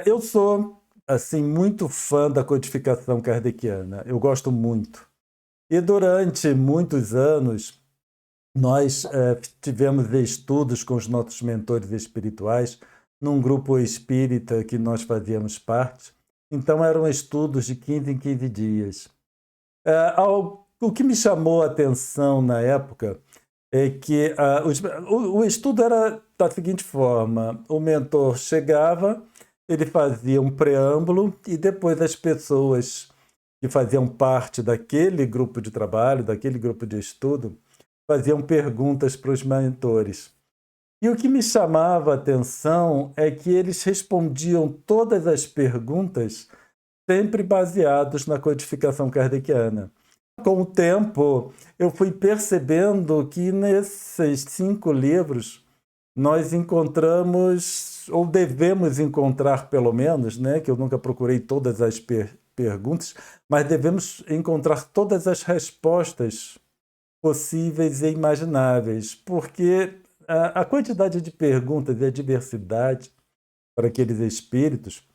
Eu sou, assim, muito fã da codificação kardeciana. Eu gosto muito. E durante muitos anos, nós tivemos estudos com os nossos mentores espirituais num grupo espírita que nós fazíamos parte. Então, eram estudos de 15 em 15 dias. O que me chamou a atenção na época é que o estudo era da seguinte forma: o mentor chegava, ele fazia um preâmbulo e depois as pessoas que faziam parte daquele grupo de trabalho, daquele grupo de estudo, faziam perguntas para os mentores. E o que me chamava a atenção é que eles respondiam todas as perguntas sempre baseados na codificação kardeciana. Com o tempo, eu fui percebendo que nesses 5 livros nós encontramos, ou devemos encontrar pelo menos, né, que eu nunca procurei todas as perguntas, mas devemos encontrar todas as respostas possíveis e imagináveis, porque a quantidade de perguntas e a diversidade para aqueles espíritos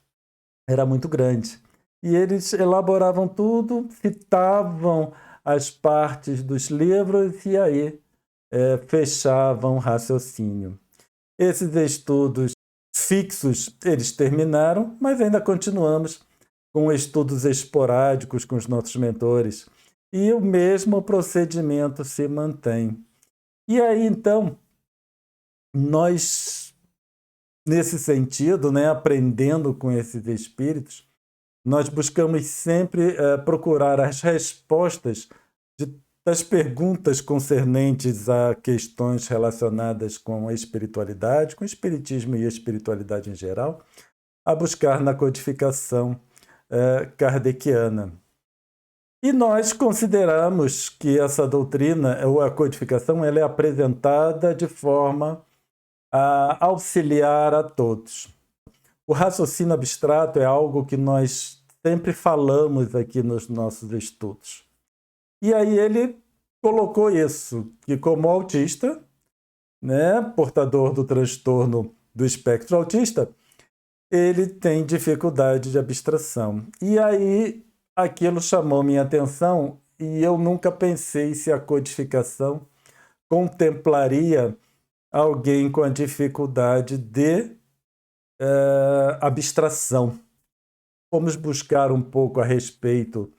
era muito grande. E eles elaboravam tudo, citavam as partes dos livros e aí fechavam o raciocínio. Esses estudos fixos, eles terminaram, mas ainda continuamos com estudos esporádicos com os nossos mentores. E o mesmo procedimento se mantém. E aí, então, nós, nesse sentido, né, aprendendo com esses espíritos, nós buscamos sempre procurar as respostas das perguntas concernentes a questões relacionadas com a espiritualidade, com o espiritismo e a espiritualidade em geral, a buscar na codificação kardeciana. E nós consideramos que essa doutrina, ou a codificação, ela é apresentada de forma a auxiliar a todos. O raciocínio abstrato é algo que nós sempre falamos aqui nos nossos estudos. E aí ele colocou isso, que como autista, né, portador do transtorno do espectro autista, ele tem dificuldade de abstração. E aí aquilo chamou minha atenção e eu nunca pensei se a codificação contemplaria alguém com a dificuldade de abstração. Fomos buscar um pouco a respeito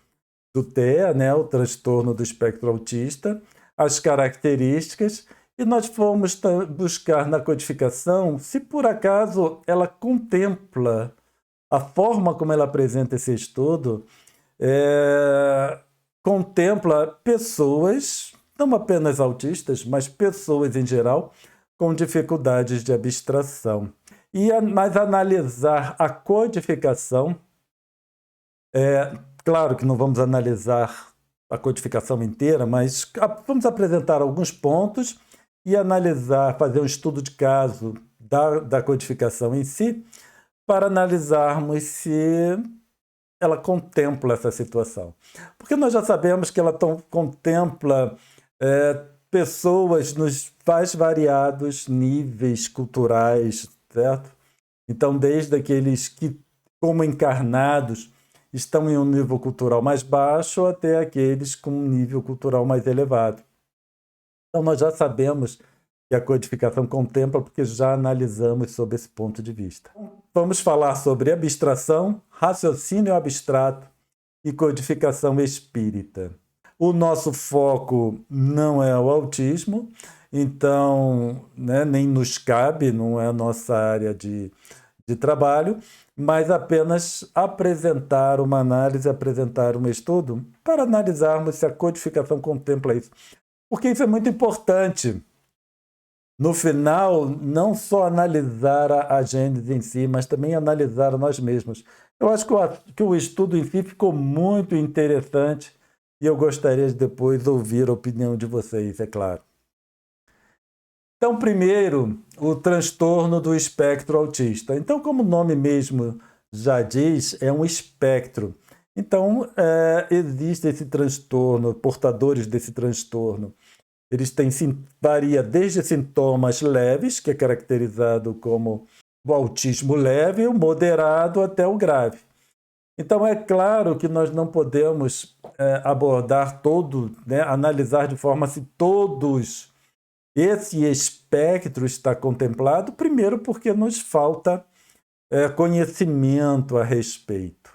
do TEA, né, o transtorno do espectro autista, as características, e nós fomos buscar na codificação se por acaso ela contempla a forma como ela apresenta esse estudo, contempla pessoas, não apenas autistas, mas pessoas em geral, com dificuldades de abstração. Mas analisar a codificação, claro que não vamos analisar a codificação inteira, mas vamos apresentar alguns pontos e analisar, fazer um estudo de caso da codificação em si, para analisarmos se ela contempla essa situação. Porque nós já sabemos que ela contempla pessoas nos mais variados níveis culturais, certo? Então, desde aqueles que, como encarnados, estão em um nível cultural mais baixo até aqueles com um nível cultural mais elevado. Então, nós já sabemos que a codificação contempla porque já analisamos sob esse ponto de vista. Vamos falar sobre abstração, raciocínio abstrato e codificação espírita. O nosso foco não é o autismo, então, né, nem nos cabe, não é a nossa área de trabalho, mas apenas apresentar uma análise, apresentar um estudo para analisarmos se a codificação contempla isso. Porque isso é muito importante. No final, não só analisar a gênese em si, mas também analisar nós mesmos. Eu acho que o estudo em si ficou muito interessante e eu gostaria de depois ouvir a opinião de vocês, é claro. Então, primeiro, o transtorno do espectro autista. Então, como o nome mesmo já diz, é um espectro. Então, existe esse transtorno, portadores desse transtorno. Eles têm, varia desde sintomas leves, que é caracterizado como o autismo leve, o moderado até o grave. Então, é claro que nós não podemos abordar todo, né, analisar de forma assim, todos esse espectro está contemplado, primeiro porque nos falta conhecimento a respeito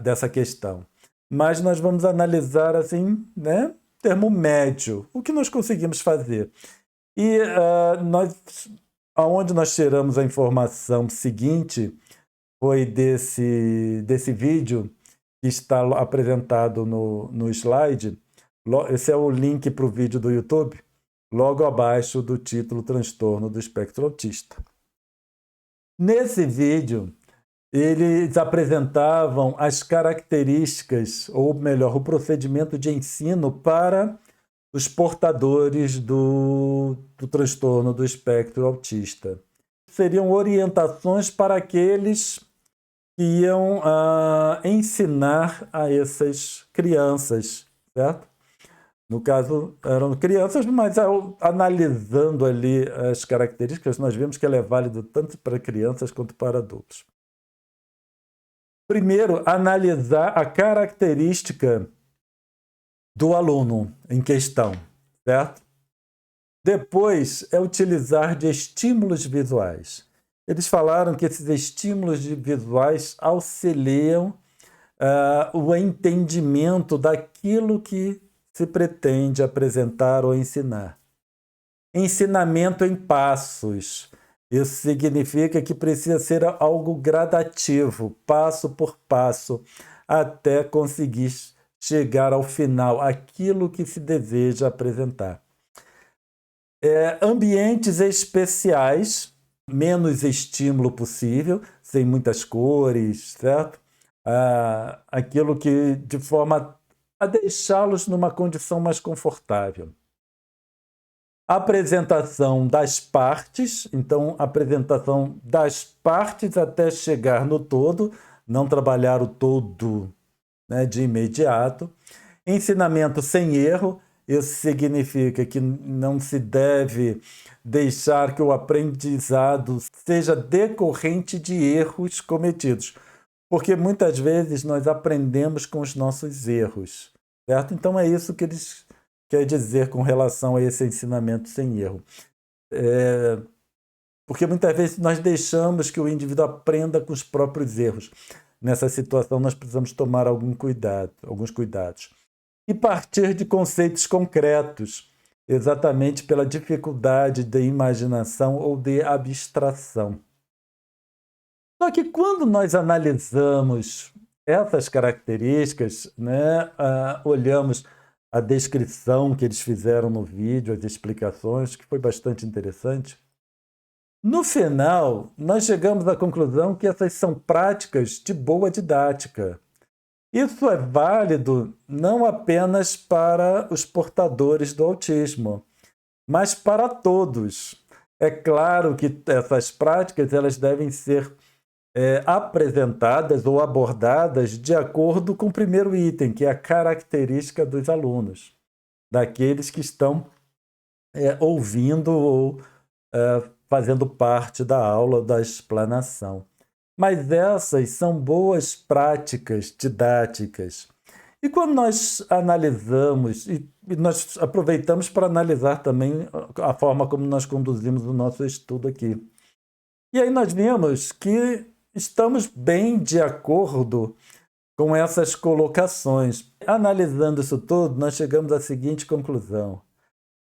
dessa questão. Mas nós vamos analisar assim, né, termo médio, o que nós conseguimos fazer. E aonde nós tiramos a informação seguinte foi desse vídeo que está apresentado no slide. Esse é o link para o vídeo do YouTube, logo abaixo do título Transtorno do Espectro Autista. Nesse vídeo, eles apresentavam as características, ou melhor, o procedimento de ensino para os portadores do transtorno do espectro autista. Seriam orientações para aqueles que iam ensinar a essas crianças, certo? No caso, eram crianças, mas analisando ali as características, nós vemos que ela é válida tanto para crianças quanto para adultos. Primeiro, analisar a característica do aluno em questão, certo? Depois, é utilizar de estímulos visuais. Eles falaram que esses estímulos visuais auxiliam o entendimento daquilo que se pretende apresentar ou ensinar. Ensinamento em passos. Isso significa que precisa ser algo gradativo, passo por passo, até conseguir chegar ao final, aquilo que se deseja apresentar. Ambientes especiais, menos estímulo possível, sem muitas cores, certo? Aquilo que, de forma a deixá-los numa condição mais confortável. Apresentação das partes, então apresentação das partes até chegar no todo, não trabalhar o todo, né, de imediato. Ensinamento sem erro, isso significa que não se deve deixar que o aprendizado seja decorrente de erros cometidos, porque muitas vezes nós aprendemos com os nossos erros, certo? Então é isso que eles querem dizer com relação a esse ensinamento sem erro. Porque muitas vezes nós deixamos que o indivíduo aprenda com os próprios erros. Nessa situação nós precisamos tomar alguns cuidados. E partir de conceitos concretos, exatamente pela dificuldade de imaginação ou de abstração. Só que quando nós analisamos essas características, né, olhamos a descrição que eles fizeram no vídeo, as explicações, que foi bastante interessante, no final, nós chegamos à conclusão que essas são práticas de boa didática. Isso é válido não apenas para os portadores do autismo, mas para todos. É claro que essas práticas elas devem ser apresentadas ou abordadas de acordo com o primeiro item, que é a característica dos alunos, daqueles que estão ouvindo ou fazendo parte da aula, da explanação. Mas essas são boas práticas didáticas. E quando nós analisamos, e nós aproveitamos para analisar também a forma como nós conduzimos o nosso estudo aqui. E aí nós vimos que estamos bem de acordo com essas colocações. Analisando isso tudo, nós chegamos à seguinte conclusão.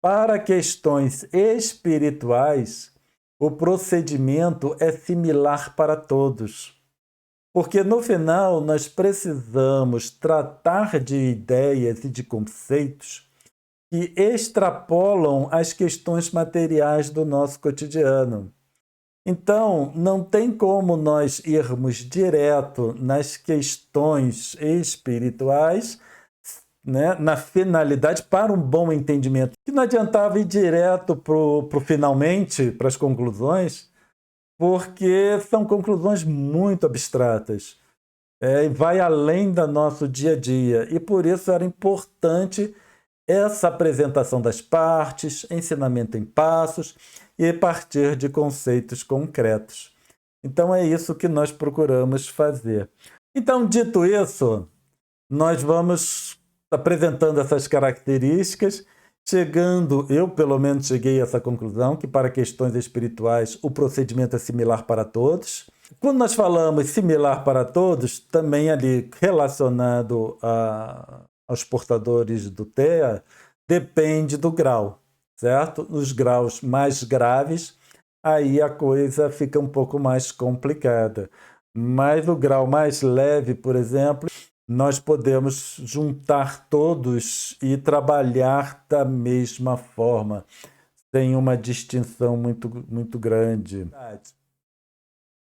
Para questões espirituais, o procedimento é similar para todos. Porque no final nós precisamos tratar de ideias e de conceitos que extrapolam as questões materiais do nosso cotidiano. Então, não tem como nós irmos direto nas questões espirituais, né, na finalidade, para um bom entendimento. Que não adiantava ir direto para o finalmente, para as conclusões, porque são conclusões muito abstratas. E vai além do nosso dia a dia. E por isso era importante essa apresentação das partes, ensinamento em passos, e partir de conceitos concretos. Então é isso que nós procuramos fazer. Então, dito isso, nós vamos apresentando essas características, eu pelo menos cheguei a essa conclusão, que para questões espirituais o procedimento é similar para todos. Quando nós falamos similar para todos, também ali relacionado aos portadores do TEA, depende do grau, certo? Nos graus mais graves, aí a coisa fica um pouco mais complicada. Mas o grau mais leve, por exemplo, nós podemos juntar todos e trabalhar da mesma forma, sem uma distinção muito grande.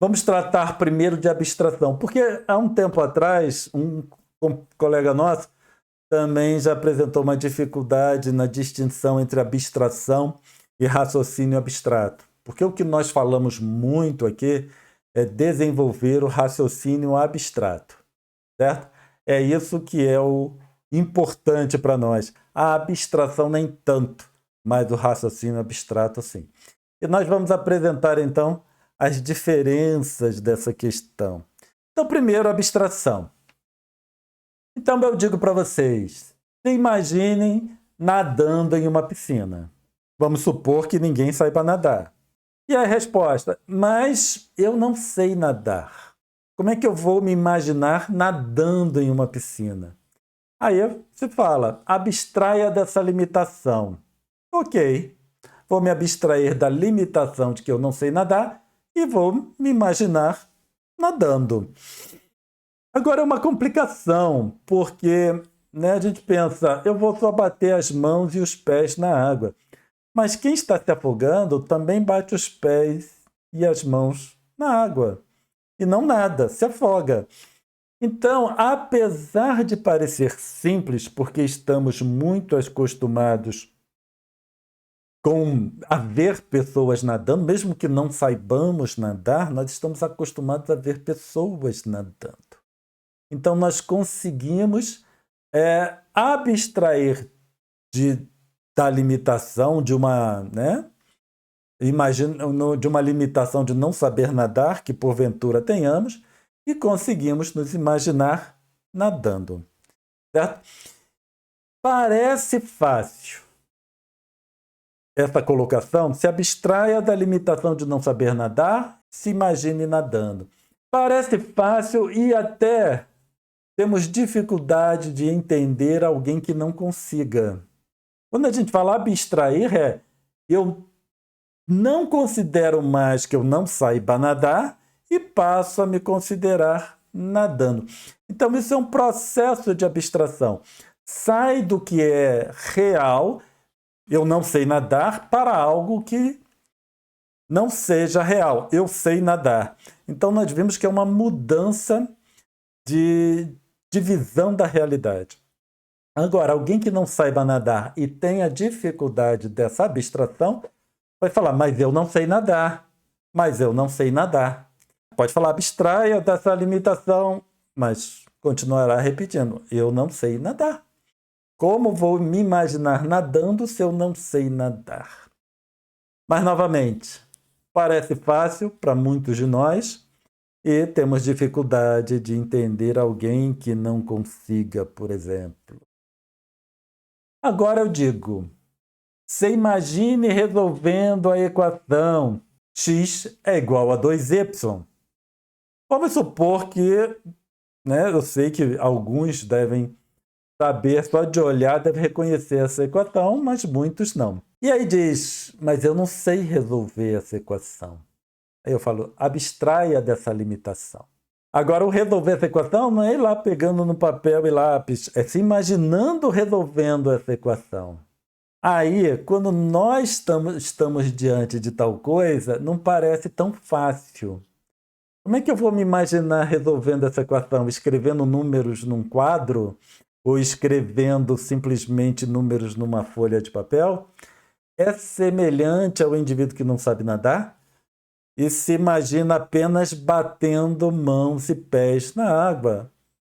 Vamos tratar primeiro de abstração, porque há um tempo atrás, um colega nosso também já apresentou uma dificuldade na distinção entre abstração e raciocínio abstrato. Porque o que nós falamos muito aqui é desenvolver o raciocínio abstrato, certo? É isso que é o importante para nós. A abstração nem tanto, mas o raciocínio abstrato sim. E nós vamos apresentar então as diferenças dessa questão. Então, primeiro, abstração. Então, eu digo para vocês, se imaginem nadando em uma piscina. Vamos supor que ninguém saiba nadar. E a resposta, mas eu não sei nadar. Como é que eu vou me imaginar nadando em uma piscina? Aí se fala, abstraia dessa limitação. Ok, vou me abstrair da limitação de que eu não sei nadar e vou me imaginar nadando. Agora é uma complicação, porque a gente pensa, eu vou só bater as mãos e os pés na água. Mas quem está se afogando também bate os pés e as mãos na água. E não nada, se afoga. Então, apesar de parecer simples, porque estamos muito acostumados com a ver pessoas nadando, mesmo que não saibamos nadar, nós estamos acostumados a ver pessoas nadando. Então, nós conseguimos abstrair da limitação de uma, de uma limitação de não saber nadar, que porventura tenhamos, e conseguimos nos imaginar nadando. Certo? Parece fácil essa colocação, se abstraia da limitação de não saber nadar, se imagine nadando. Parece fácil e até temos dificuldade de entender alguém que não consiga. Quando a gente fala abstrair, eu não considero mais que eu não saiba nadar e passo a me considerar nadando. Então, isso é um processo de abstração. Sai do que é real, eu não sei nadar, para algo que não seja real. Eu sei nadar. Então, nós vimos que é uma mudança de visão da realidade. Agora, alguém que não saiba nadar e tenha dificuldade dessa abstração, vai falar, mas eu não sei nadar. Mas eu não sei nadar. Pode falar, abstraia dessa limitação, mas continuará repetindo, eu não sei nadar. Como vou me imaginar nadando se eu não sei nadar? Mas, novamente, parece fácil para muitos de nós e temos dificuldade de entender alguém que não consiga, por exemplo. Agora eu digo, você imagine resolvendo a equação x é igual a 2y. Vamos supor que, eu sei que alguns devem saber, só de olhar, deve reconhecer essa equação, mas muitos não. E aí diz, mas eu não sei resolver essa equação. Aí eu falo, abstraia dessa limitação. Agora, o resolver essa equação não é ir lá pegando no papel e lápis, é se imaginando resolvendo essa equação. Aí, quando nós estamos diante de tal coisa, não parece tão fácil. Como é que eu vou me imaginar resolvendo essa equação? Escrevendo números num quadro? Ou escrevendo simplesmente números numa folha de papel? É semelhante ao indivíduo que não sabe nadar e se imagina apenas batendo mãos e pés na água.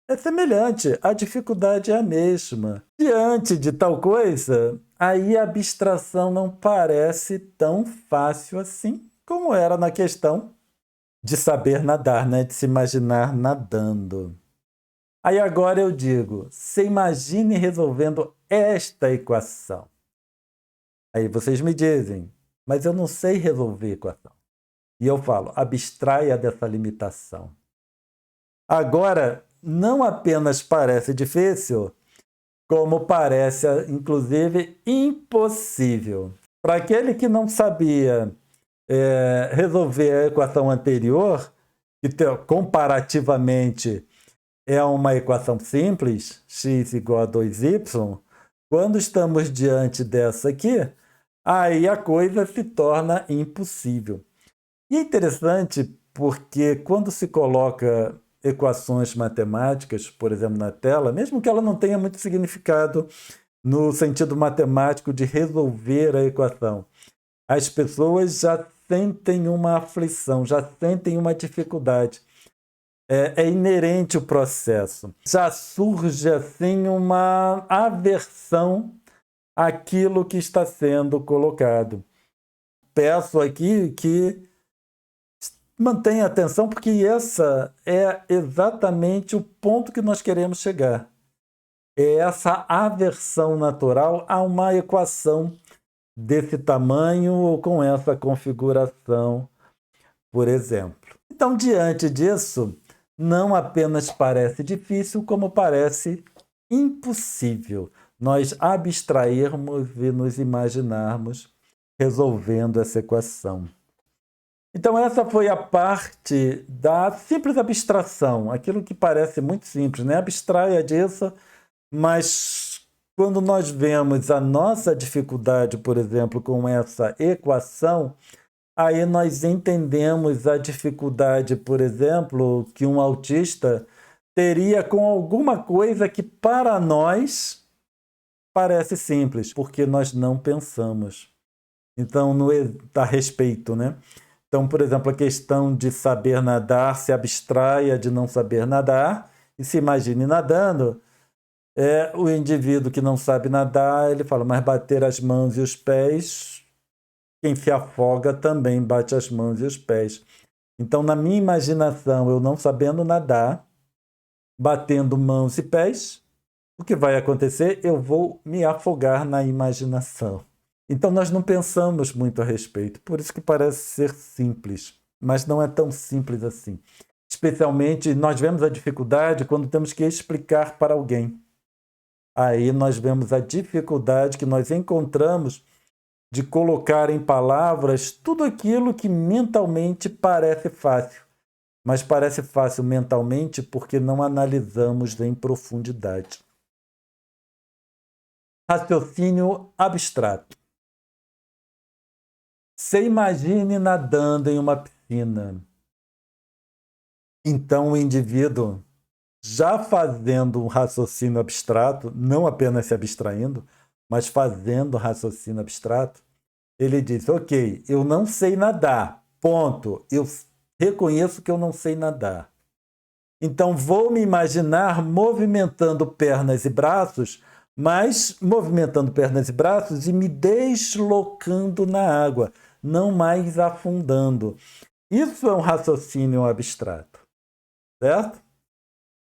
É semelhante, a dificuldade é a mesma. Diante de tal coisa, aí a abstração não parece tão fácil assim como era na questão de saber nadar, né? De se imaginar nadando. Aí agora eu digo, se imagine resolvendo esta equação. Aí vocês me dizem, mas eu não sei resolver equação. E eu falo, abstraia dessa limitação. Agora, não apenas parece difícil, como parece, inclusive, impossível. Para aquele que não sabia resolver a equação anterior, que comparativamente é uma equação simples, x igual a 2y, quando estamos diante dessa aqui, aí a coisa se torna impossível. E é interessante porque quando se coloca equações matemáticas, por exemplo, na tela, mesmo que ela não tenha muito significado no sentido matemático de resolver a equação, as pessoas já sentem uma aflição, já sentem uma dificuldade. É inerente o processo. Já surge assim uma aversão àquilo que está sendo colocado. Peço aqui que mantenha atenção, porque essa é exatamente o ponto que nós queremos chegar. É essa aversão natural a uma equação desse tamanho ou com essa configuração, por exemplo. Então, diante disso, não apenas parece difícil, como parece impossível nós abstrairmos e nos imaginarmos resolvendo essa equação. Então, essa foi a parte da simples abstração, aquilo que parece muito simples, né? Abstraia disso, mas quando nós vemos a nossa dificuldade, por exemplo, com essa equação, aí nós entendemos a dificuldade, por exemplo, que um autista teria com alguma coisa que para nós parece simples, porque nós não pensamos. Então, a respeito, né? Então, por exemplo, a questão de saber nadar se abstraia de não saber nadar e se imagine nadando. O indivíduo que não sabe nadar, ele fala, mas bater as mãos e os pés, quem se afoga também bate as mãos e os pés. Então, na minha imaginação, eu não sabendo nadar, batendo mãos e pés, o que vai acontecer? Eu vou me afogar na imaginação. Então, nós não pensamos muito a respeito, por isso que parece ser simples, mas não é tão simples assim. Especialmente, nós vemos a dificuldade quando temos que explicar para alguém. Aí nós vemos a dificuldade que nós encontramos de colocar em palavras tudo aquilo que mentalmente parece fácil. Mas parece fácil mentalmente porque não analisamos em profundidade. Raciocínio abstrato. Se imagine nadando em uma piscina. Então o indivíduo, já fazendo um raciocínio abstrato, não apenas se abstraindo, mas fazendo um raciocínio abstrato, ele diz, ok, eu não sei nadar, ponto. Eu reconheço que eu não sei nadar. Então vou me imaginar movimentando pernas e braços, mas movimentando pernas e braços e me deslocando na água, não mais afundando. Isso é um raciocínio abstrato, certo?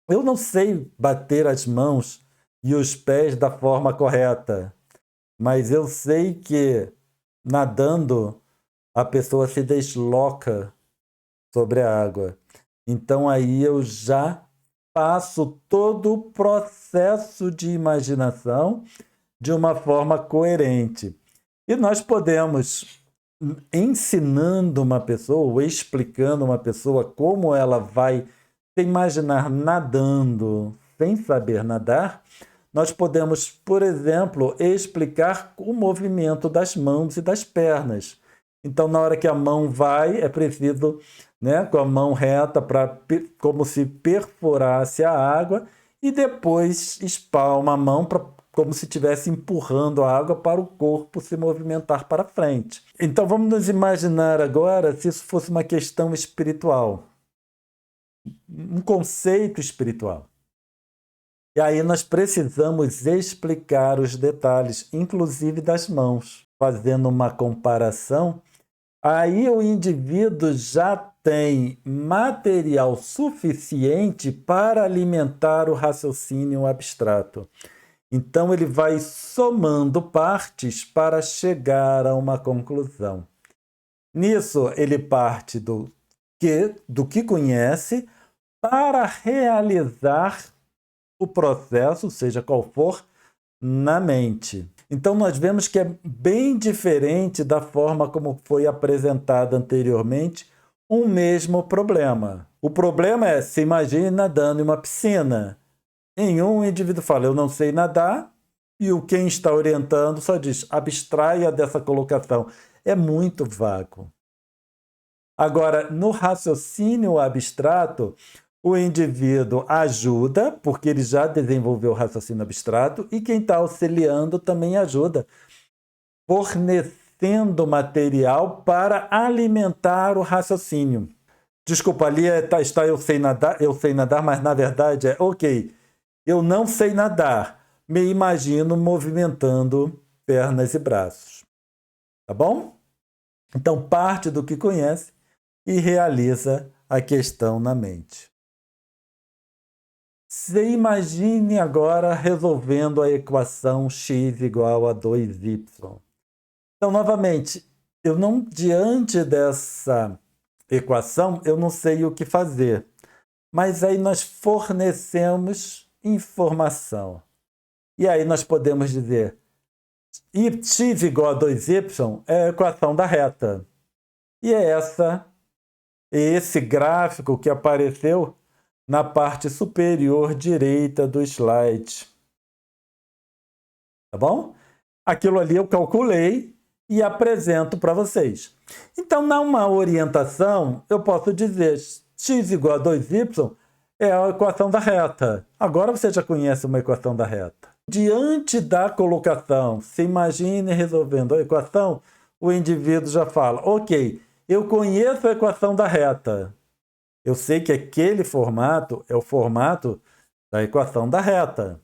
Eu não sei bater as mãos e os pés da forma correta, mas eu sei que nadando a pessoa se desloca sobre a água. Então aí eu já faço todo o processo de imaginação de uma forma coerente. E nós podemos, ensinando uma pessoa, ou explicando uma pessoa como ela vai se imaginar nadando sem saber nadar, nós podemos, por exemplo, explicar o movimento das mãos e das pernas. Então, na hora que a mão vai, é preciso, né, com a mão reta, como se perfurasse a água, e depois espalma a mão como se estivesse empurrando a água para o corpo se movimentar para frente. Então, vamos nos imaginar agora se isso fosse uma questão espiritual, um conceito espiritual. E aí nós precisamos explicar os detalhes, inclusive das mãos, fazendo uma comparação. Aí o indivíduo já tem material suficiente para alimentar o raciocínio abstrato. Então ele vai somando partes para chegar a uma conclusão. Nisso ele parte do que conhece para realizar o processo, seja qual for, na mente. Então nós vemos que é bem diferente da forma como foi apresentado anteriormente um mesmo problema. O problema é, se imagine nadando em uma piscina. Em um, o indivíduo fala, eu não sei nadar, e o quem está orientando só diz, abstraia dessa colocação. É muito vago. Agora, no raciocínio abstrato, o indivíduo ajuda, porque ele já desenvolveu o raciocínio abstrato, e quem está auxiliando também ajuda, fornecendo material para alimentar o raciocínio. Desculpa, ali está eu sei nadar, mas na verdade é, ok, eu não sei nadar, me imagino movimentando pernas e braços. Tá bom? Então, parte do que conhece e realiza a questão na mente. Você imagine agora resolvendo a equação x igual a 2y. Então, novamente, diante dessa equação, eu não sei o que fazer. Mas aí nós fornecemos informação. E aí nós podemos dizer, x igual a 2y é a equação da reta. E é esse gráfico que apareceu na parte superior direita do slide. Tá bom? Aquilo ali eu calculei e apresento para vocês. Então, numa orientação, eu posso dizer x igual a 2y é a equação da reta. Agora você já conhece uma equação da reta. Diante da colocação, se imagine resolvendo a equação, o indivíduo já fala, ok, eu conheço a equação da reta. Eu sei que aquele formato é o formato da equação da reta.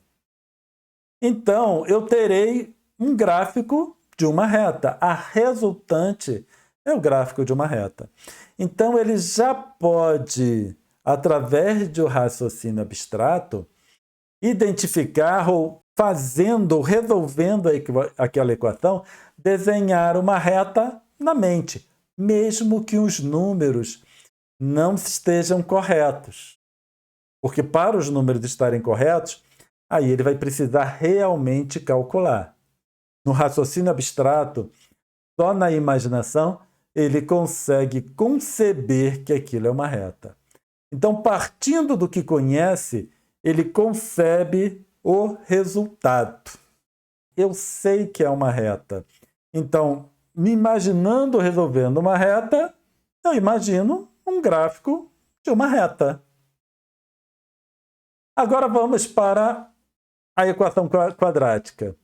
Então, eu terei um gráfico de uma reta. A resultante é o gráfico de uma reta. Então, ele já pode, através do raciocínio abstrato, identificar ou resolvendo aquela equação, desenhar uma reta na mente, mesmo que os números não estejam corretos. Porque para os números estarem corretos, aí ele vai precisar realmente calcular. No raciocínio abstrato, só na imaginação, ele consegue conceber que aquilo é uma reta. Então, partindo do que conhece, ele concebe o resultado. Eu sei que é uma reta. Então, me imaginando resolvendo uma reta, eu imagino um gráfico de uma reta. Agora vamos para a equação quadrática.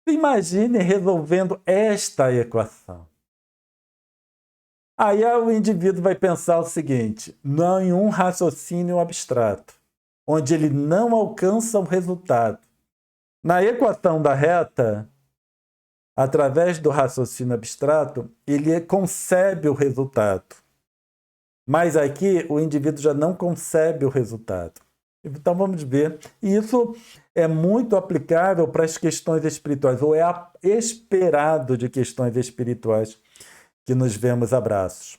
Imagine resolvendo esta equação. Aí o indivíduo vai pensar o seguinte, em um raciocínio abstrato, onde ele não alcança o resultado. Na equação da reta, através do raciocínio abstrato, ele concebe o resultado. Mas aqui o indivíduo já não concebe o resultado. Então vamos ver. E isso é muito aplicável para as questões espirituais, ou é esperado de questões espirituais que nos vemos a braços.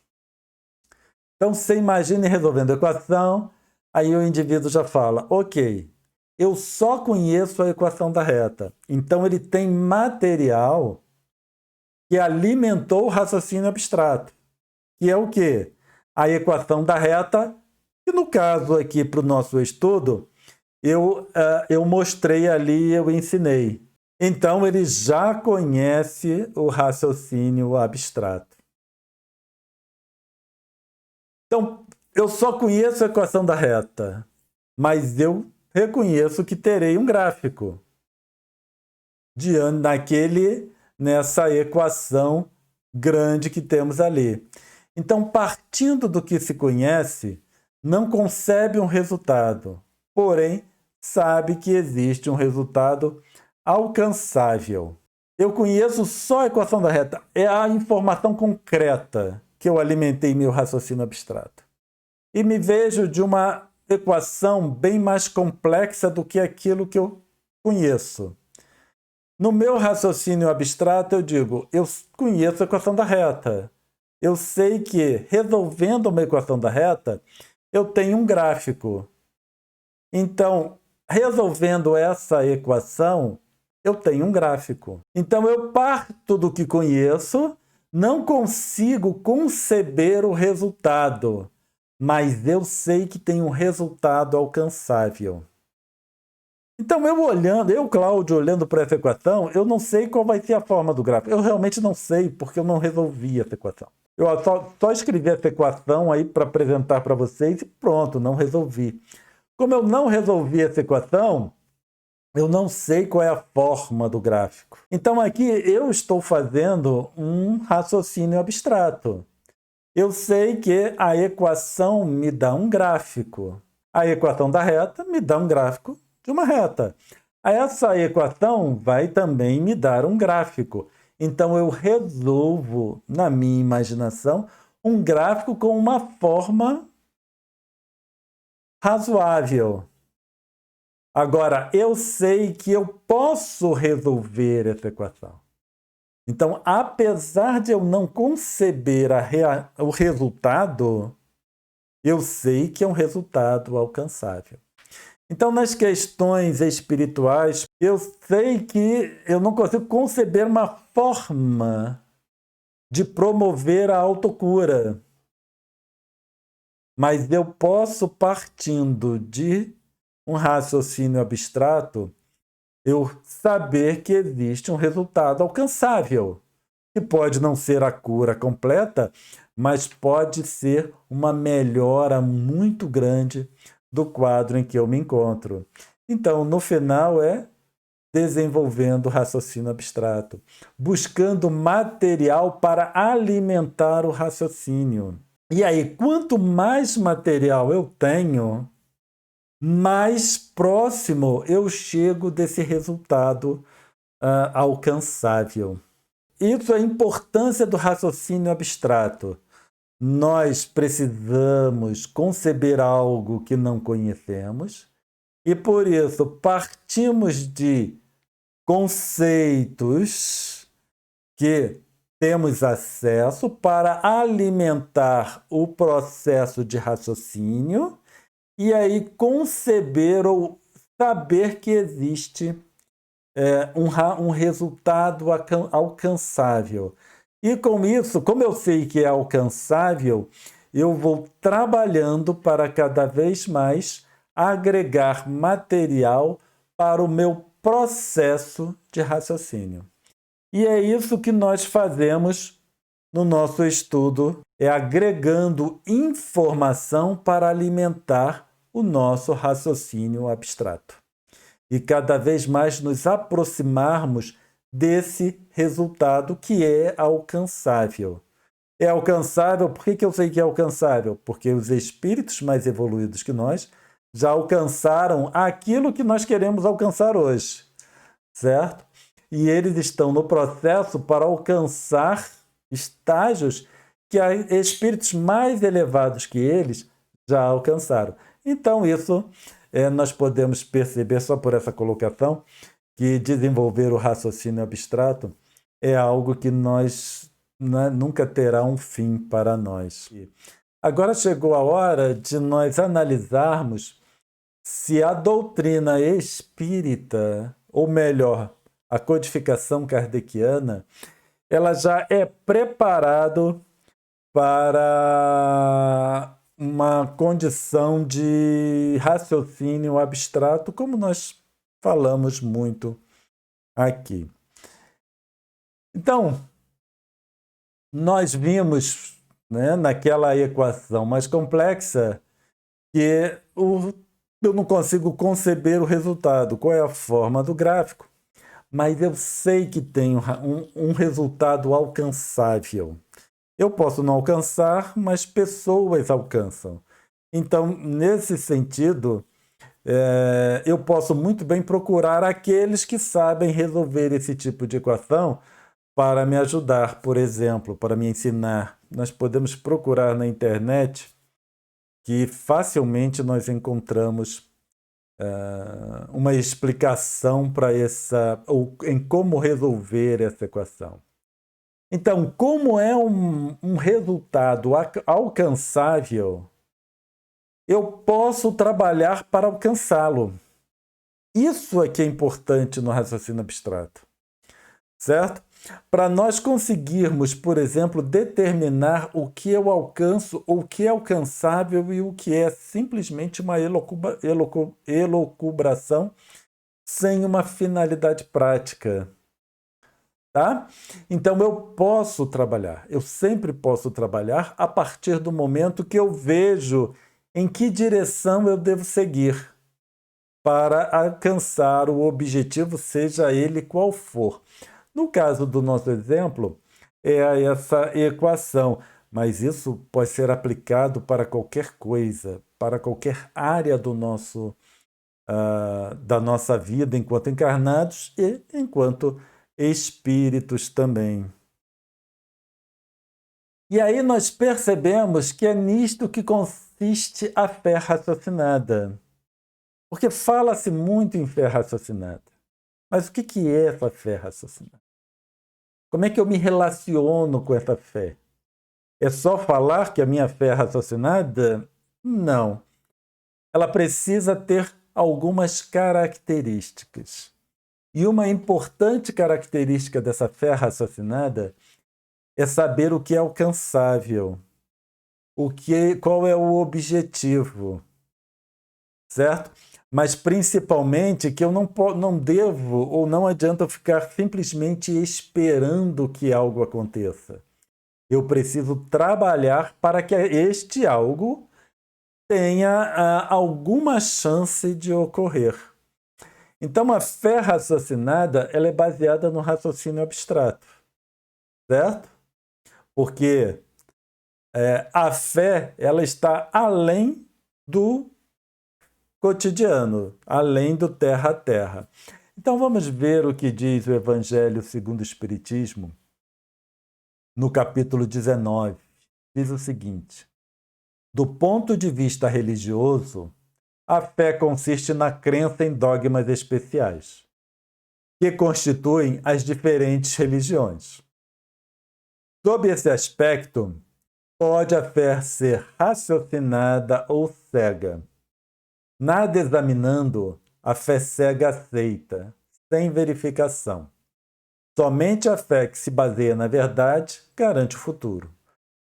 Então você imagine resolvendo a equação, aí o indivíduo já fala, ok, eu só conheço a equação da reta. Então ele tem material que alimentou o raciocínio abstrato, que é o quê? A equação da reta, que no caso aqui para o nosso estudo, eu mostrei ali, eu ensinei. Então, ele já conhece o raciocínio abstrato. Então, eu só conheço a equação da reta, mas eu reconheço que terei um gráfico nessa equação grande que temos ali. Então, partindo do que se conhece, não concebe um resultado, porém, sabe que existe um resultado alcançável. Eu conheço só a equação da reta. É a informação concreta que eu alimentei meu raciocínio abstrato. E me vejo de uma equação bem mais complexa do que aquilo que eu conheço. No meu raciocínio abstrato, eu digo, eu conheço a equação da reta. Eu sei que, resolvendo uma equação da reta, eu tenho um gráfico. Então, resolvendo essa equação, eu tenho um gráfico. Então, eu parto do que conheço, não consigo conceber o resultado, mas eu sei que tem um resultado alcançável. Então, Cláudio, olhando para essa equação, eu não sei qual vai ser a forma do gráfico. Eu realmente não sei, porque eu não resolvi essa equação. Eu só escrevi essa equação aí para apresentar para vocês e pronto, não resolvi. Como eu não resolvi essa equação, eu não sei qual é a forma do gráfico. Então, aqui eu estou fazendo um raciocínio abstrato. Eu sei que a equação me dá um gráfico. A equação da reta me dá um gráfico de uma reta. Essa equação vai também me dar um gráfico. Então, eu resolvo, na minha imaginação, um gráfico com uma forma razoável. Agora, eu sei que eu posso resolver essa equação. Então, apesar de eu não conceber o resultado, eu sei que é um resultado alcançável. Então, nas questões espirituais, eu sei que eu não consigo conceber uma forma de promover a autocura. Mas eu posso, partindo de um raciocínio abstrato, eu saber que existe um resultado alcançável, que pode não ser a cura completa, mas pode ser uma melhora muito grande do quadro em que eu me encontro. Então, no final, é desenvolvendo o raciocínio abstrato, buscando material para alimentar o raciocínio. E aí, quanto mais material eu tenho, mais próximo eu chego desse resultado alcançável. Isso é a importância do raciocínio abstrato. Nós precisamos conceber algo que não conhecemos e, por isso, partimos de conceitos que temos acesso para alimentar o processo de raciocínio e aí conceber ou saber que existe um resultado alcançável. E com isso, como eu sei que é alcançável, eu vou trabalhando para cada vez mais agregar material para o meu processo de raciocínio. E é isso que nós fazemos no nosso estudo, é agregando informação para alimentar o nosso raciocínio abstrato. E cada vez mais nos aproximarmos desse resultado que é alcançável. É alcançável, por que eu sei que é alcançável? Porque os espíritos mais evoluídos que nós já alcançaram aquilo que nós queremos alcançar hoje, certo? E eles estão no processo para alcançar estágios que espíritos mais elevados que eles já alcançaram. Então, isso nós podemos perceber, só por essa colocação, que desenvolver o raciocínio abstrato é algo que nunca terá um fim para nós. Agora chegou a hora de nós analisarmos se a doutrina espírita, ou melhor, a codificação kardeciana, ela já é preparado para uma condição de raciocínio abstrato, como nós falamos muito aqui. Então, nós vimos, né, naquela equação mais complexa que eu não consigo conceber o resultado. Qual é a forma do gráfico? Mas eu sei que tem um resultado alcançável. Eu posso não alcançar, mas pessoas alcançam. Então, nesse sentido, Eu posso muito bem procurar aqueles que sabem resolver esse tipo de equação para me ajudar, por exemplo, para me ensinar. Nós podemos procurar na internet que facilmente nós encontramos uma explicação para ou em como resolver essa equação. Então, como é um resultado alcançável, eu posso trabalhar para alcançá-lo. Isso é que é importante no raciocínio abstrato, certo? Para nós conseguirmos, por exemplo, determinar o que eu alcanço, o que é alcançável e o que é simplesmente uma elucubração sem uma finalidade prática, tá? Então eu posso trabalhar, eu sempre posso trabalhar a partir do momento que eu vejo em que direção eu devo seguir para alcançar o objetivo, seja ele qual for. No caso do nosso exemplo, é essa equação, mas isso pode ser aplicado para qualquer coisa, para qualquer área da nossa vida enquanto encarnados e enquanto espíritos também. E aí nós percebemos que é nisto que consiste a fé raciocinada. Porque fala-se muito em fé raciocinada. Mas o que é essa fé raciocinada? Como é que eu me relaciono com essa fé? É só falar que a minha fé é raciocinada? Não. Ela precisa ter algumas características. E uma importante característica dessa fé raciocinada é saber o que é alcançável, qual é o objetivo, certo? Mas principalmente que eu não devo ou não adianta ficar simplesmente esperando que algo aconteça. Eu preciso trabalhar para que este algo tenha alguma chance de ocorrer. Então, a fé raciocinada ela é baseada no raciocínio abstrato, certo? Porque a fé ela está além do cotidiano, além do terra a terra. Então vamos ver o que diz o Evangelho segundo o Espiritismo, no capítulo 19. Diz o seguinte: do ponto de vista religioso, a fé consiste na crença em dogmas especiais, que constituem as diferentes religiões. Sob esse aspecto, pode a fé ser raciocinada ou cega. Nada examinando, a fé cega aceita, sem verificação. Somente a fé que se baseia na verdade garante o futuro,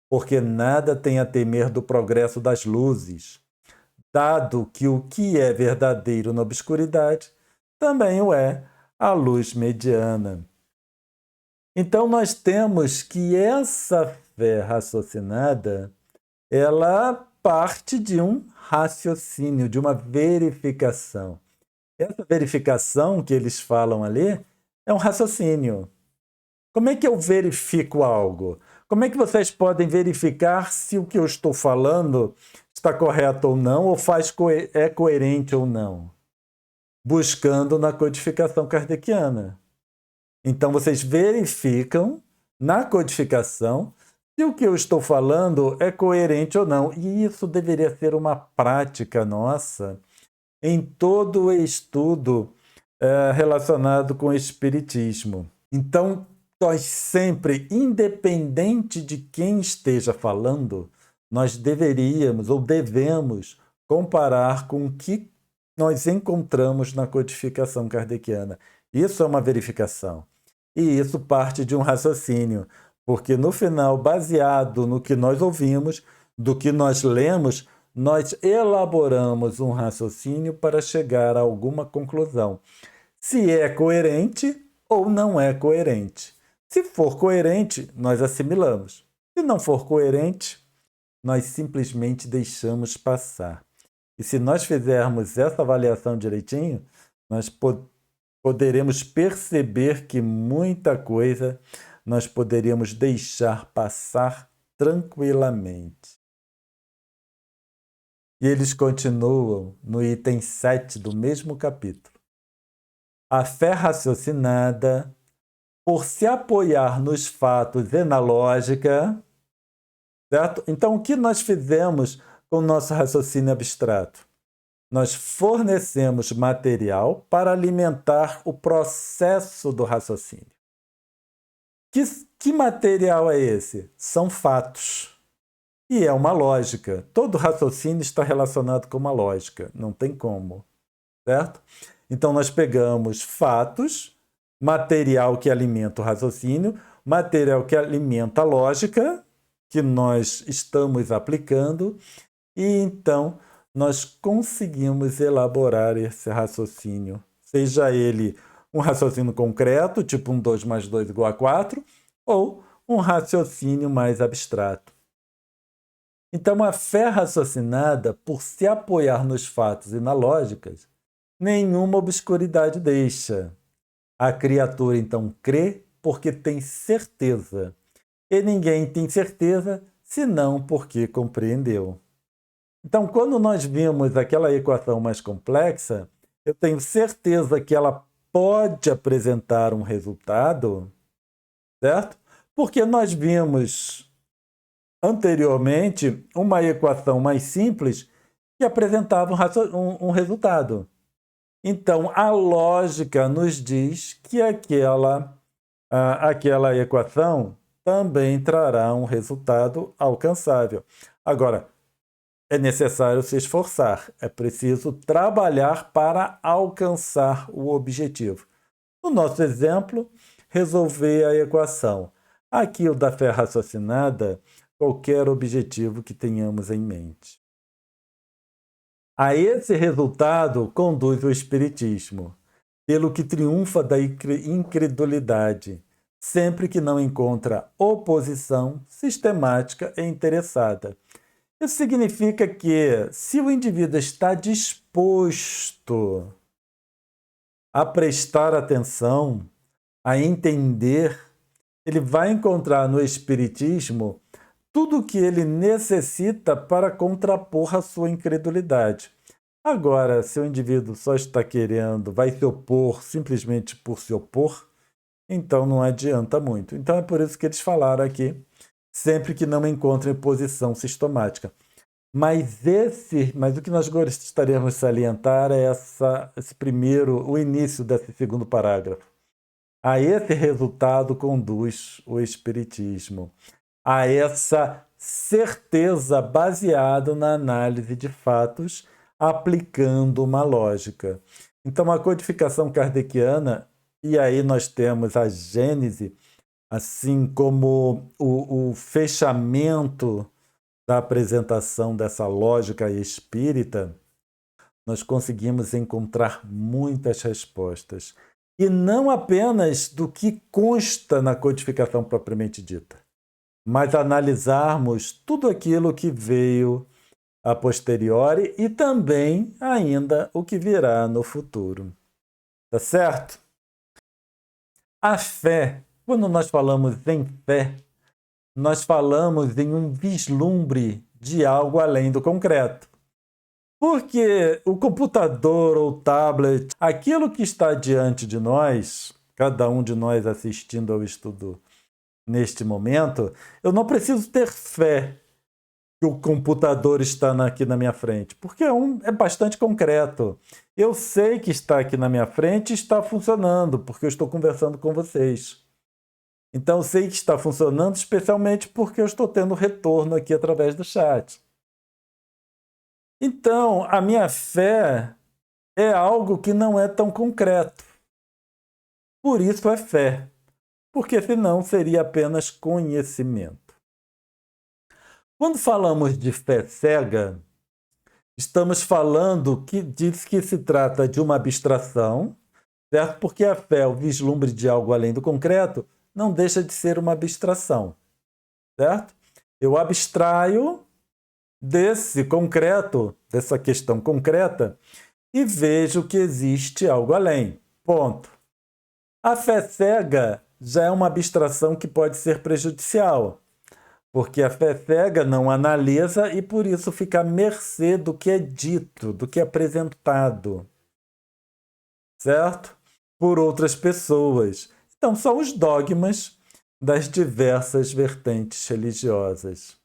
porque nada tem a temer do progresso das luzes, dado que o que é verdadeiro na obscuridade também o é a luz mediana. Então nós temos que essa fé raciocinada, ela parte de um raciocínio, de uma verificação. Essa verificação que eles falam ali é um raciocínio. Como é que eu verifico algo? Como é que vocês podem verificar se o que eu estou falando está correto ou não, ou é coerente ou não? Buscando na codificação kardeciana. Então, vocês verificam na codificação se o que eu estou falando é coerente ou não. E isso deveria ser uma prática nossa em todo o estudo relacionado com o Espiritismo. Então, nós sempre, independente de quem esteja falando, nós deveríamos ou devemos comparar com o que nós encontramos na codificação kardeciana. Isso é uma verificação. E isso parte de um raciocínio, porque no final, baseado no que nós ouvimos, do que nós lemos, nós elaboramos um raciocínio para chegar a alguma conclusão. Se é coerente ou não é coerente. Se for coerente, nós assimilamos. Se não for coerente, nós simplesmente deixamos passar. E se nós fizermos essa avaliação direitinho, nós poderemos perceber que muita coisa nós poderíamos deixar passar tranquilamente. E eles continuam no item 7 do mesmo capítulo. A fé raciocinada, por se apoiar nos fatos e na lógica, certo? Então, o que nós fizemos com o nosso raciocínio abstrato? Nós fornecemos material para alimentar o processo do raciocínio. Que material é esse? São fatos. E é uma lógica. Todo raciocínio está relacionado com uma lógica. Não tem como. Certo? Então, nós pegamos fatos, material que alimenta o raciocínio, material que alimenta a lógica, que nós estamos aplicando, e então nós conseguimos elaborar esse raciocínio, seja ele um raciocínio concreto, tipo 2 mais 2 igual a 4, ou um raciocínio mais abstrato. Então, a fé raciocinada, por se apoiar nos fatos e na lógica, nenhuma obscuridade deixa. A criatura, então, crê porque tem certeza. E ninguém tem certeza, senão porque compreendeu. Então, quando nós vimos aquela equação mais complexa, eu tenho certeza que ela pode apresentar um resultado, certo? Porque nós vimos anteriormente uma equação mais simples que apresentava um resultado. Então, a lógica nos diz que aquela equação também trará um resultado alcançável. Agora, é necessário se esforçar, é preciso trabalhar para alcançar o objetivo. No nosso exemplo, resolver a equação. Aqui o da fé raciocinada, qualquer objetivo que tenhamos em mente. A esse resultado conduz o Espiritismo, pelo que triunfa da incredulidade, sempre que não encontra oposição sistemática e interessada. Isso significa que, se o indivíduo está disposto a prestar atenção, a entender, ele vai encontrar no Espiritismo tudo o que ele necessita para contrapor a sua incredulidade. Agora, se o indivíduo só está querendo, vai se opor simplesmente por se opor, então não adianta muito. Então é por isso que eles falaram aqui, sempre que não encontrem posição sistemática. Mas o que nós gostaríamos de salientar é o início desse segundo parágrafo. A esse resultado conduz o Espiritismo, a essa certeza baseada na análise de fatos, aplicando uma lógica. Então, a codificação kardeciana, e aí nós temos a Gênese, assim como o fechamento da apresentação dessa lógica espírita, nós conseguimos encontrar muitas respostas. E não apenas do que consta na codificação propriamente dita, mas analisarmos tudo aquilo que veio a posteriori e também ainda o que virá no futuro. Tá certo? A fé, quando nós falamos em fé, nós falamos em um vislumbre de algo além do concreto. Porque o computador ou o tablet, aquilo que está diante de nós, cada um de nós assistindo ao estudo neste momento, eu não preciso ter fé que o computador está aqui na minha frente, porque é bastante concreto. Eu sei que está aqui na minha frente e está funcionando, porque eu estou conversando com vocês. Então, eu sei que está funcionando, especialmente porque eu estou tendo retorno aqui através do chat. Então, a minha fé é algo que não é tão concreto. Por isso é fé, porque senão seria apenas conhecimento. Quando falamos de fé cega, estamos falando que diz que se trata de uma abstração, certo? Porque a fé, o vislumbre de algo além do concreto, não deixa de ser uma abstração, certo? Eu abstraio desse concreto, dessa questão concreta, e vejo que existe algo além. Ponto. A fé cega já é uma abstração que pode ser prejudicial, porque a fé cega não analisa e por isso fica à mercê do que é dito, do que é apresentado, certo? Por outras pessoas. Então, são os dogmas das diversas vertentes religiosas.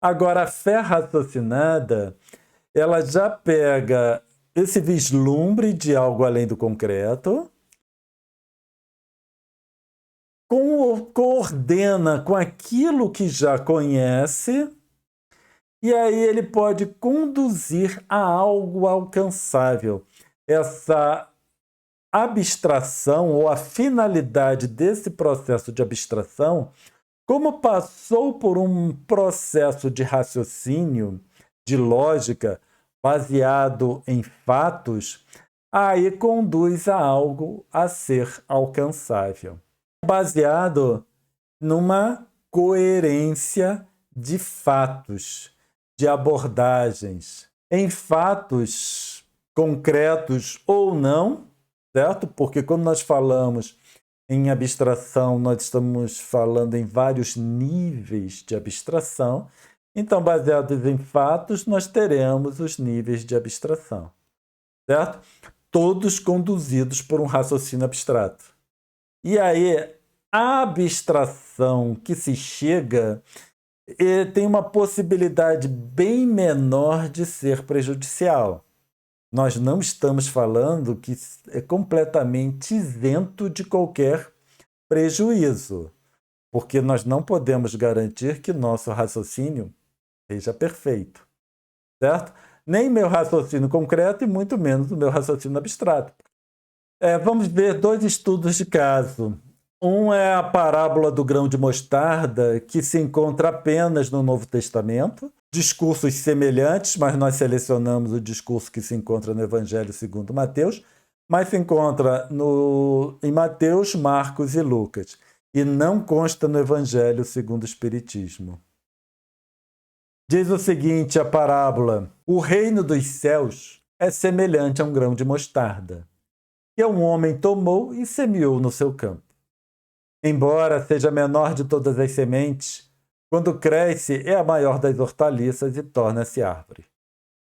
Agora, a fé raciocinada, ela já pega esse vislumbre de algo além do concreto, coordena com aquilo que já conhece, e aí ele pode conduzir a algo alcançável. Essa abstração ou a finalidade desse processo de abstração, como passou por um processo de raciocínio, de lógica, baseado em fatos, aí conduz a algo a ser alcançável. Baseado numa coerência de fatos, de abordagens, em fatos concretos ou não, certo? Porque quando nós falamos em abstração, nós estamos falando em vários níveis de abstração. Então, baseados em fatos, nós teremos os níveis de abstração, certo? Todos conduzidos por um raciocínio abstrato. E aí, a abstração que se chega tem uma possibilidade bem menor de ser prejudicial. Nós não estamos falando que é completamente isento de qualquer prejuízo, porque nós não podemos garantir que nosso raciocínio seja perfeito, certo? Nem meu raciocínio concreto e muito menos o meu raciocínio abstrato. Vamos ver dois estudos de caso. Um é a parábola do grão de mostarda, que se encontra apenas no Novo Testamento. Discursos semelhantes, mas nós selecionamos o discurso que se encontra no Evangelho segundo Mateus, mas se encontra em Mateus, Marcos e Lucas, e não consta no Evangelho segundo o Espiritismo. Diz o seguinte, a parábola: o reino dos céus é semelhante a um grão de mostarda, que um homem tomou e semeou no seu campo. Embora seja a menor de todas as sementes, quando cresce é a maior das hortaliças e torna-se árvore,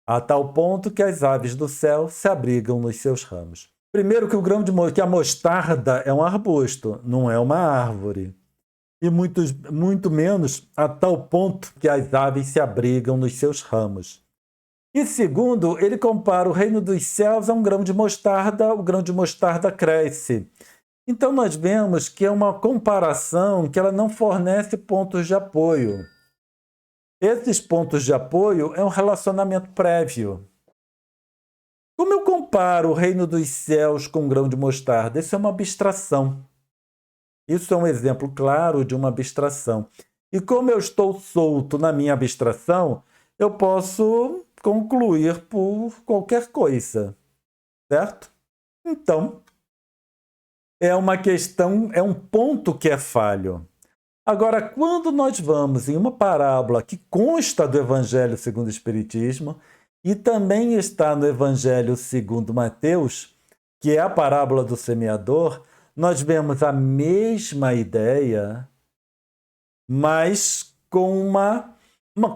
a tal ponto que as aves do céu se abrigam nos seus ramos. Primeiro que a mostarda é um arbusto, não é uma árvore. E muito menos a tal ponto que as aves se abrigam nos seus ramos. E segundo, ele compara o reino dos céus a um grão de mostarda, o grão de mostarda cresce. Então nós vemos que é uma comparação que ela não fornece pontos de apoio. Esses pontos de apoio é um relacionamento prévio. Como eu comparo o reino dos céus com um grão de mostarda? Isso é uma abstração. Isso é um exemplo claro de uma abstração. E como eu estou solto na minha abstração, eu posso concluir por qualquer coisa, certo? Então, é uma questão, é um ponto que é falho. Agora, quando nós vamos em uma parábola que consta do Evangelho segundo o Espiritismo e também está no Evangelho segundo Mateus, que é a parábola do semeador, nós vemos a mesma ideia, mas com uma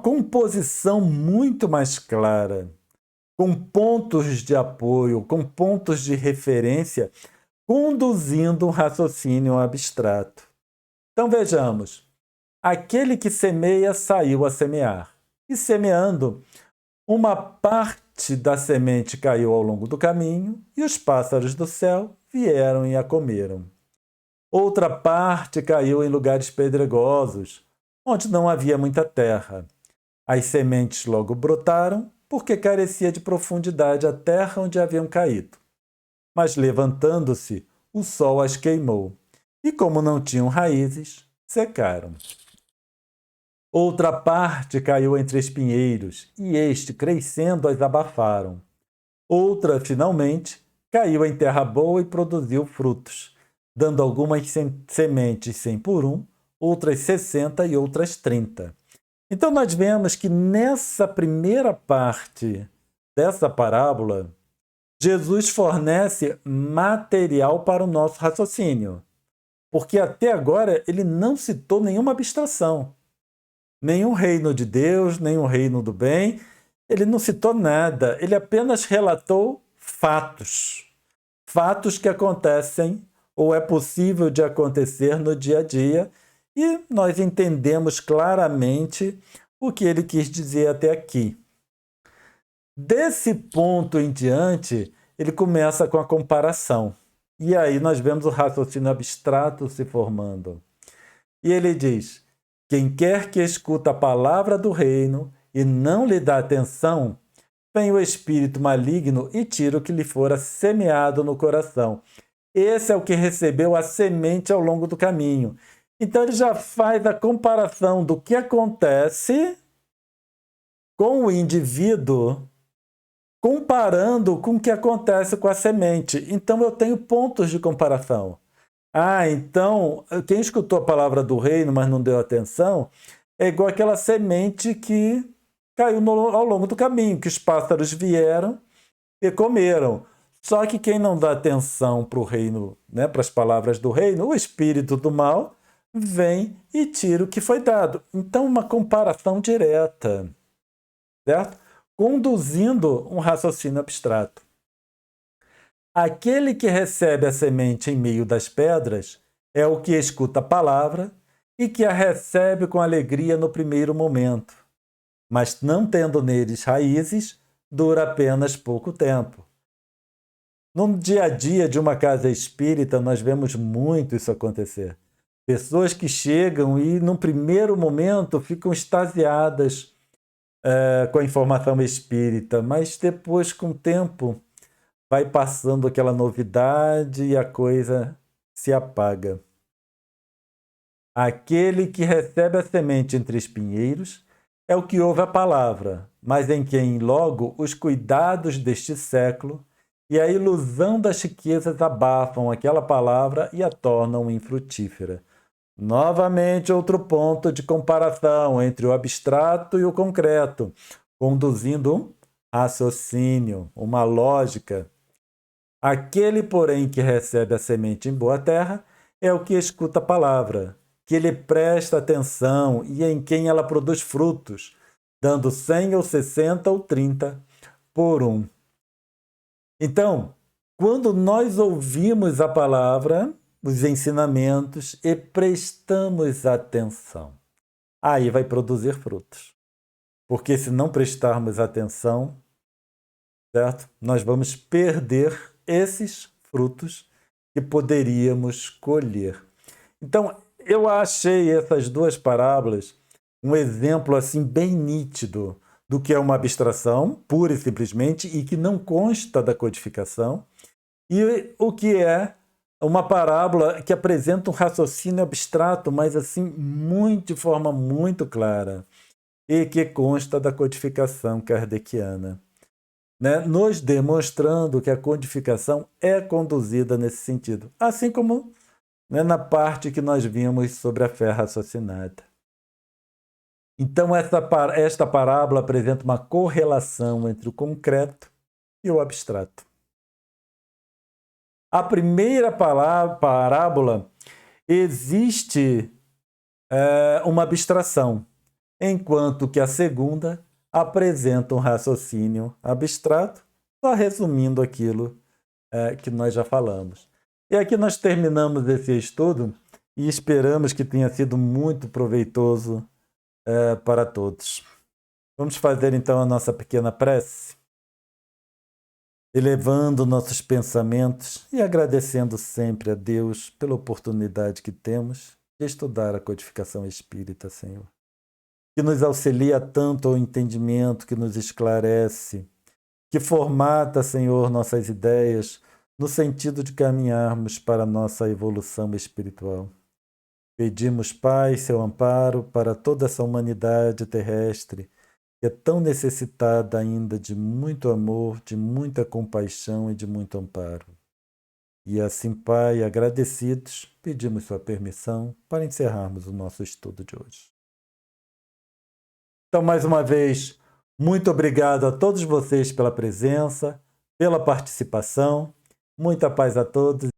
composição muito mais clara, com pontos de apoio, com pontos de referência, conduzindo um raciocínio abstrato. Então vejamos, aquele que semeia saiu a semear, e semeando, uma parte da semente caiu ao longo do caminho, e os pássaros do céu vieram e a comeram. Outra parte caiu em lugares pedregosos, onde não havia muita terra. As sementes logo brotaram, porque carecia de profundidade a terra onde haviam caído. Mas levantando-se, o sol as queimou, e como não tinham raízes, secaram. Outra parte caiu entre espinheiros, e este, crescendo, as abafaram. Outra, finalmente, caiu em terra boa e produziu frutos, dando algumas sementes 100 por 1, outras 60 e outras 30. Então nós vemos que nessa primeira parte dessa parábola, Jesus fornece material para o nosso raciocínio, porque até agora ele não citou nenhuma abstração. nenhum reino de Deus, nenhum reino do bem. Ele não citou nada, ele apenas relatou fatos. Fatos que acontecem ou é possível de acontecer no dia a dia, e nós entendemos claramente o que ele quis dizer até aqui. Desse ponto em diante, ele começa com a comparação. E aí nós vemos o raciocínio abstrato se formando. E ele diz: quem quer que escuta a palavra do reino e não lhe dá atenção, vem o espírito maligno e tira o que lhe fora semeado no coração. Esse é o que recebeu a semente ao longo do caminho. Então ele já faz a comparação do que acontece com o indivíduo, comparando com o que acontece com a semente. Então eu tenho pontos de comparação. Então quem escutou a palavra do reino, mas não deu atenção, é igual aquela semente que caiu ao longo do caminho, que os pássaros vieram e comeram. Só que quem não dá atenção para o reino, né, para as palavras do reino, o espírito do mal vem e tira o que foi dado. Então, uma comparação direta, certo? Conduzindo um raciocínio abstrato. Aquele que recebe a semente em meio das pedras é o que escuta a palavra e que a recebe com alegria no primeiro momento, mas não tendo neles raízes, dura apenas pouco tempo. No dia a dia de uma casa espírita, nós vemos muito isso acontecer. Pessoas que chegam e, num primeiro momento, ficam extasiadas com a informação espírita, mas depois, com o tempo, vai passando aquela novidade e a coisa se apaga. Aquele que recebe a semente entre espinheiros é o que ouve a palavra, mas em quem logo os cuidados deste século e a ilusão das riquezas abafam aquela palavra e a tornam infrutífera. Novamente, outro ponto de comparação entre o abstrato e o concreto, conduzindo um raciocínio, uma lógica. Aquele, porém, que recebe a semente em boa terra é o que escuta a palavra, que lhe presta atenção e em quem ela produz frutos, dando 100 ou 60 ou 30 por um. Então, quando nós ouvimos a palavra, os ensinamentos e prestamos atenção, aí vai produzir frutos. Porque se não prestarmos atenção, certo? Nós vamos perder esses frutos que poderíamos colher. Então, eu achei essas duas parábolas um exemplo assim bem nítido do que é uma abstração, pura e simplesmente, e que não consta da codificação, e o que é uma parábola que apresenta um raciocínio abstrato, mas assim de forma muito clara, e que consta da codificação kardeciana, né? Nos demonstrando que a codificação é conduzida nesse sentido, assim como, né, na parte que nós vimos sobre a fé raciocinada. Então, esta parábola apresenta uma correlação entre o concreto e o abstrato. A primeira parábola existe uma abstração, enquanto que a segunda apresenta um raciocínio abstrato, só resumindo aquilo que nós já falamos. E aqui nós terminamos esse estudo e esperamos que tenha sido muito proveitoso para todos. Vamos fazer então a nossa pequena prece, elevando nossos pensamentos e agradecendo sempre a Deus pela oportunidade que temos de estudar a codificação espírita, Senhor, que nos auxilia tanto ao entendimento, que nos esclarece, que formata, Senhor, nossas ideias no sentido de caminharmos para a nossa evolução espiritual. Pedimos, Pai, seu amparo para toda essa humanidade terrestre, que é tão necessitada ainda de muito amor, de muita compaixão e de muito amparo. E assim, Pai, agradecidos, pedimos sua permissão para encerrarmos o nosso estudo de hoje. Então, mais uma vez, muito obrigado a todos vocês pela presença, pela participação. Muita paz a todos.